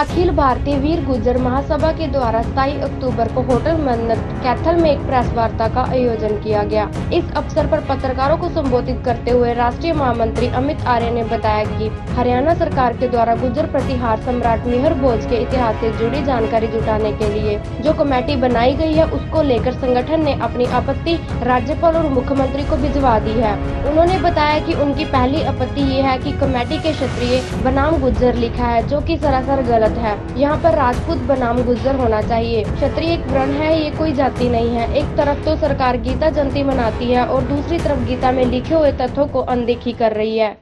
अखिल भारतीय वीर गुर्जर महासभा के द्वारा 27 अक्टूबर को होटल मन्नत कैथल में एक प्रेस वार्ता का आयोजन किया गया। इस अवसर पर पत्रकारों को संबोधित करते हुए राष्ट्रीय महामंत्री अमित आर्य ने बताया कि हरियाणा सरकार के द्वारा गुर्जर प्रतिहार सम्राट मेहर भोज के इतिहास से जुड़ी जानकारी जुटाने के लिए जो कमेटी बनाई गई है, उसको लेकर संगठन ने अपनी आपत्ति राज्यपाल और मुख्यमंत्री को भिजवा दी है। उन्होंने बताया कि उनकी पहली आपत्ति ये है कि कमेटी के क्षत्रिय बनाम गुर्जर लिखा है, जो कि सरासर गलत है। यहाँ पर राजपूत बनाम गुर्जर होना चाहिए। क्षत्रिय एक वर्ण है, ये कोई जाति नहीं है। एक तरफ तो सरकार गीता जयंती मनाती है और दूसरी तरफ गीता में लिखे हुए तथ्यों को अनदेखी कर रही है।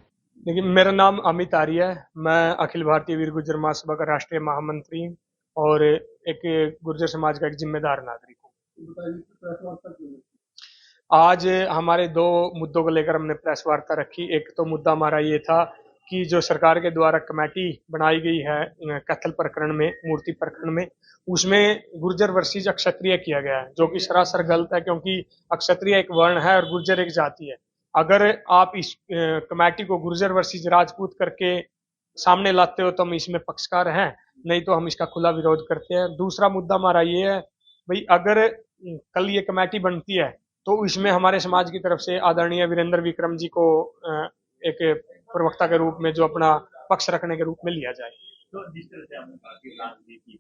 देखिए, मेरा नाम अमित आर्य है। मैं अखिल भारतीय वीर गुर्जर महासभा का राष्ट्रीय महामंत्री और एक गुर्जर समाज का एक जिम्मेदार नागरिक हूँ। आज हमारे दो मुद्दों को लेकर हमने प्रेस वार्ता रखी। एक तो मुद्दा हमारा ये था कि जो सरकार के द्वारा कमेटी बनाई गई है कैथल प्रकरण में, मूर्ति प्रकरण में, उसमें गुर्जर वर्सेस अक्षत्रिय किया गया है, जो कि सरासर गलत है, क्योंकि अक्षत्रिय एक वर्ण है और गुर्जर एक जाति है। अगर आप इस कमेटी को गुर्जर वर्सेस राजपूत करके सामने लाते हो तो हम इसमें पक्षकार हैं, नहीं तो हम इसका खुला विरोध करते हैं। दूसरा मुद्दा हमारा ये है, भाई अगर कल ये कमेटी बनती है तो इसमें हमारे समाज की तरफ से आदरणीय वीरेंद्र विक्रम जी को एक प्रवक्ता के रूप में जो अपना पक्ष रखने के रूप में लिया जाए। तो जिस तरह से आपने कहा कि राजनीति हो,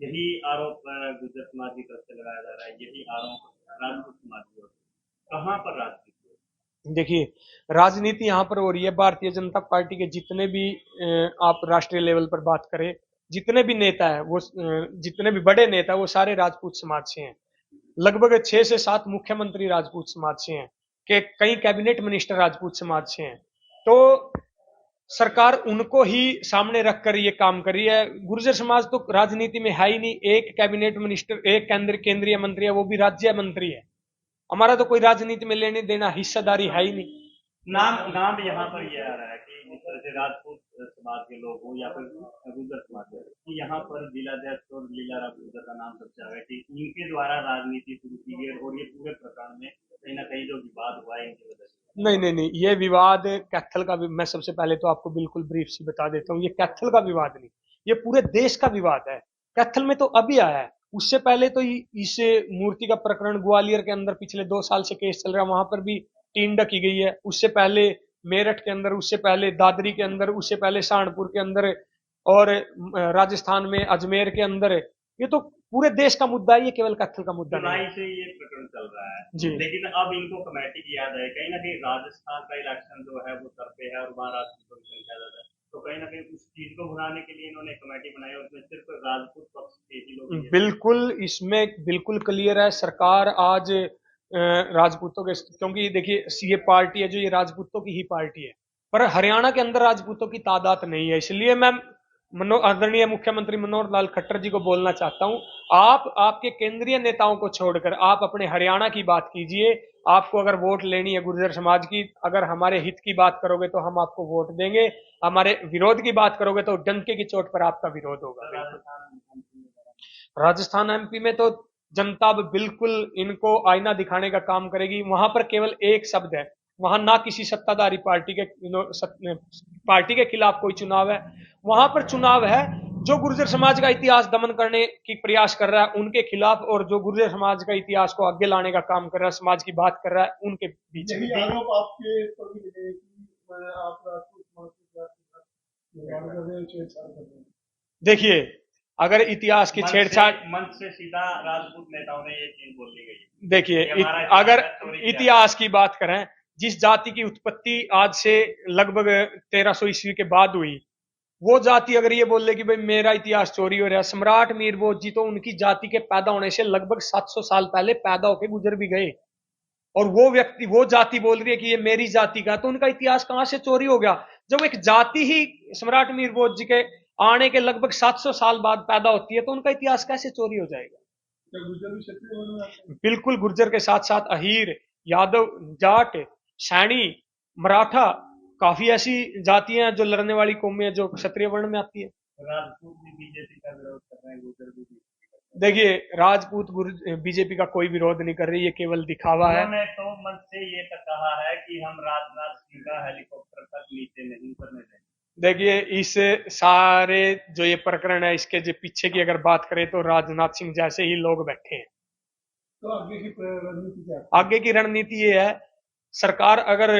यही आरोप गुर्जर समाज की तरफ से लगाया जा रहा है, यही आरोप राजपूत समाज की ओर से, कहाँ पर राजनीति हो? देखिए, राजनीति यहाँ पर हो रही है भारतीय जनता पार्टी के जितने भी आप राष्ट्रीय लेवल पर बात करें, जितने भी नेता है वो जितने भी बड़े नेता वो सारे राजपूत समाज से हैं। लगभग 6 से 7 मुख्यमंत्री राजपूत समाज से हैं, कि कई कैबिनेट मिनिस्टर राजपूत समाज से हैं। तो सरकार उनको ही सामने रखकर ये काम कर रही है। गुर्जर समाज तो राजनीति में है ही नहीं। एक कैबिनेट मिनिस्टर, एक केंद्रीय मंत्री है, वो भी राज्य मंत्री है। हमारा तो कोई राजनीति में लेने देना हिस्सेदारी है ही नहीं। नाम यहाँ पर ये आ रहा है कि जिस तरह से राजपूत समाज के लोग हो या फिर गुर्जर समाज के, कि यहाँ पर जिलाध्यक्ष और लीला गुर्जर का नाम सबसे आगे कि इनके द्वारा राजनीति शुरू की गई और ये पूरे प्रकरण में कहीं ना कहीं जो विवाद हुआ है इनकी वजह से। नहीं, ये विवाद कैथल का, मैं सबसे पहले तो आपको बिल्कुल ब्रीफ से बता देता हूँ, ये कैथल का विवाद नहीं, ये पूरे देश का विवाद है। कैथल में तो अभी आया है, उससे पहले तो इस मूर्ति का प्रकरण ग्वालियर के अंदर पिछले 2 साल से केस चल रहा है, वहां पर भी टिंडा की गई है। उससे पहले मेरठ के अंदर, उससे पहले दादरी के अंदर, उससे पहले सहारनपुर के अंदर और राजस्थान में अजमेर के अंदर। ये तो पूरे देश का मुद्दा है, ये केवल कैथल का मुद्दा नहीं से ये प्रकरण चल रहा है जी। लेकिन अब इनको कमेटी की याद है, कहीं ना कहीं राजस्थान का इलेक्शन जो है वो सर पे है और वहाँ राजपूतों की संख्या ज्यादा है, तो कहीं ना कहीं उस चीज को भुनाने के लिए इन्होंने कमेटी बनाई और उसमें सिर्फ राजपूत पक्ष के ही लोग। बिल्कुल, इसमें बिल्कुल क्लियर है। सरकार आज राजपूतों के, क्योंकि देखिए ये पार्टी है जो ये राजपूतों की ही पार्टी है, पर हरियाणा के अंदर राजपूतों की तादाद नहीं है। इसलिए मैं आदरणीय मुख्यमंत्री मनोहर लाल खट्टर जी को बोलना चाहता हूं, आप आपके केंद्रीय नेताओं को छोड़कर आप अपने हरियाणा की बात कीजिए। आपको अगर वोट लेनी है गुर्जर समाज की, अगर हमारे हित की बात करोगे तो हम आपको वोट देंगे, हमारे विरोध की बात करोगे तो डंके की चोट पर आपका विरोध होगा। राजस्थान एमपी में तो जनता अब बिल्कुल इनको आईना दिखाने का काम करेगी। वहां पर केवल एक शब्द है, वहां ना किसी सत्ताधारी पार्टी के खिलाफ कोई चुनाव है, वहां पर चुनाव है जो गुर्जर समाज का इतिहास दमन करने की प्रयास कर रहा है उनके खिलाफ, और जो गुर्जर समाज का इतिहास को आगे लाने का काम कर रहा है, समाज की बात कर रहा है, उनके बीच में। देखिए, अगर इतिहास की छेड़छाड़ मंच से सीधा राजपूत नेताओं ने ये चीज बोल दी गई। देखिए, अगर इतिहास की बात करें, जिस जाति की उत्पत्ति आज से लगभग 1300 ईस्वी के बाद हुई, वो जाति अगर ये बोल ले कि भाई मेरा इतिहास चोरी हो रहा है, सम्राट मीरभोज जी तो उनकी जाति के पैदा होने से लगभग 700 साल पहले पैदा होके गुजर भी गए, और वो व्यक्ति, वो जाति बोल रही है कि ये मेरी जाति का, तो उनका इतिहास कहां से चोरी हो गया? जब एक जाति ही सम्राट मीरभोज जी के आने के लगभग 700 साल बाद पैदा होती है तो उनका इतिहास कैसे चोरी हो जाएगा? बिल्कुल, गुर्जर के साथ साथ अहीर, यादव, जाट, सैनी, मराठा, काफी ऐसी जातियां हैं जो लड़ने वाली कौमें हैं जो क्षत्रिय वर्ण में आती है। राजपूत भी बीजेपी का विरोध कर रहे हैं, गुर्जर भी। देखिए, राजपूत बीजेपी का कोई विरोध नहीं कर रही, ये केवल दिखावा है। उन्होंने तो मंच से ये कहा है कि हम राजनाथ सिंह का हेलीकॉप्टर तक नीचे नहीं उतरने देंगे। देखिए, इस सारे जो ये प्रकरण है, इसके जो पीछे की अगर बात करें तो राजनाथ सिंह जैसे ही लोग बैठे हैं। तो आगे की रणनीति क्या है? आगे की रणनीति ये है, सरकार अगर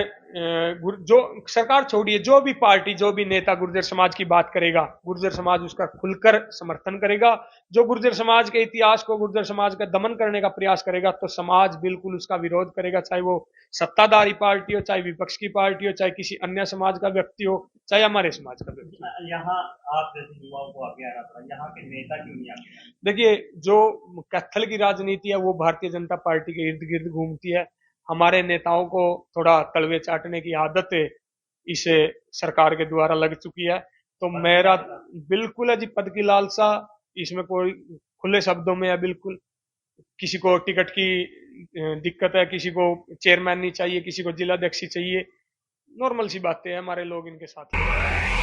जो सरकार छोड़िए, जो भी पार्टी, जो भी नेता गुर्जर समाज की बात करेगा, गुर्जर समाज उसका खुलकर समर्थन करेगा। जो गुर्जर समाज के इतिहास को, गुर्जर समाज का दमन करने का प्रयास करेगा, तो समाज बिल्कुल उसका विरोध करेगा, चाहे वो सत्ताधारी पार्टी हो, चाहे विपक्ष की पार्टी हो, चाहे किसी अन्य समाज का व्यक्ति हो, चाहे हमारे समाज का व्यक्ति हो। यहाँ आप जैसे युवाओं को आगे आना पड़ा, यहाँ के नेता क्यों नहीं आगे? देखिए, जो कैथल की राजनीति है वो भारतीय जनता पार्टी के इर्द गिर्द घूमती है। हमारे नेताओं को थोड़ा तलवे चाटने की आदत इस सरकार के द्वारा लग चुकी है। तो मेरा बिल्कुल है जी, पद की लालसा, इसमें कोई खुले शब्दों में है बिल्कुल। किसी को टिकट की दिक्कत है, किसी को चेयरमैन नहीं चाहिए, किसी को जिलाध्यक्ष चाहिए, नॉर्मल सी बातें हैं, हमारे लोग इनके साथ हैं।